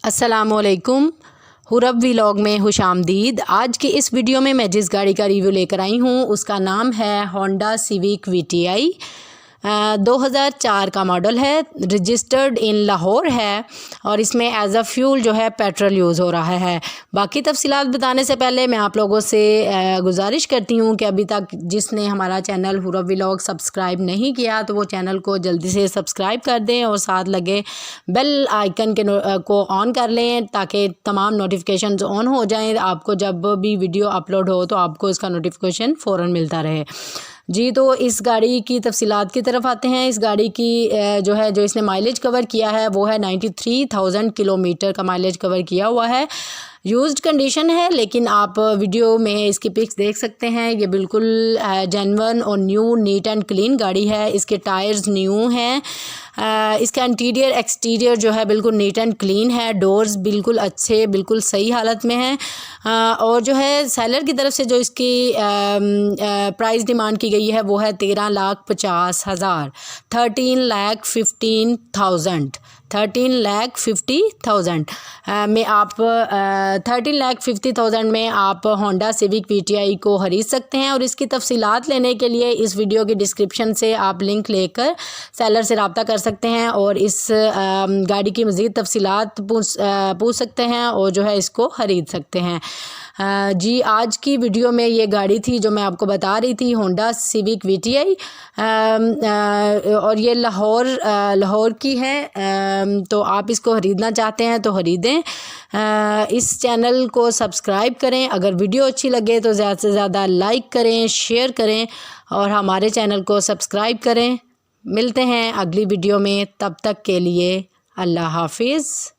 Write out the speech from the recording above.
السلام علیکم، خاطرآپ ولاگ میں خوش آمدید۔ آج کی اس ویڈیو میں جس گاڑی کا ریویو لے کر آئی ہوں اس کا نام ہے ہونڈا سیوک وی-ٹی-آئی، 2004 کا ماڈل ہے، رجسٹرڈ ان لاہور ہے اور اس میں ایز اے فیول جو ہے پیٹرول یوز ہو رہا ہے۔ باقی تفصیلات بتانے سے پہلے میں آپ لوگوں سے گزارش کرتی ہوں کہ ابھی تک جس نے ہمارا چینل خاطرآپ ولاگ سبسکرائب نہیں کیا تو وہ چینل کو جلدی سے سبسکرائب کر دیں اور ساتھ لگے بیل آئیکن کو آن کر لیں تاکہ تمام نوٹیفیکیشنز آن ہو جائیں، آپ کو جب بھی ویڈیو اپلوڈ ہو تو آپ کو اس کا نوٹیفیکیشن فوراً ملتا رہے۔ جی تو اس گاڑی کی تفصیلات کی طرف آتے ہیں۔ اس گاڑی کی جو اس نے مائلیج کور کیا ہے وہ ہے 93,000 کلومیٹر کا مائلیج کور کیا ہوا ہے۔ یوزڈ کنڈیشن ہے لیکن آپ ویڈیو میں اس کی پکس دیکھ سکتے ہیں، یہ بالکل جینون اور نیو نیٹ اینڈ کلین گاڑی ہے۔ اس کے ٹائرز نیو ہیں، اس کا انٹیریئر ایکسٹیریئر جو ہے بالکل نیٹ اینڈ کلین ہے، ڈورز بالکل اچھے بالکل صحیح حالت میں ہیں، اور جو ہے سیلر کی طرف سے جو اس کی پرائز ڈیمانڈ کی گئی ہے وہ ہے 13,50,000، 13,50,000 میں آپ 13,50,000 میں آپ ہونڈا سیوک وی-ٹی-آئی کو خرید سکتے ہیں۔ اور اس کی تفصیلات لینے کے لیے اس ویڈیو کی ڈسکرپشن سے آپ لنک لے کر سیلر سے رابطہ کر سکتے ہیں اور اس گاڑی کی مزید تفصیلات پوچھ سکتے ہیں اور جو ہے اس کو خرید سکتے ہیں۔ جی آج کی ویڈیو میں یہ گاڑی تھی جو میں آپ کو بتا رہی تھی، ہونڈا سیوک وی-ٹی-آئی، اور یہ لاہور کی ہے، تو آپ اس کو خریدنا چاہتے ہیں تو خریدیں۔ اس چینل کو سبسکرائب کریں، اگر ویڈیو اچھی لگے تو زیادہ سے زیادہ لائک کریں، شیئر کریں اور ہمارے چینل کو سبسکرائب کریں۔ ملتے ہیں اگلی ویڈیو میں، تب تک کے لیے اللہ حافظ۔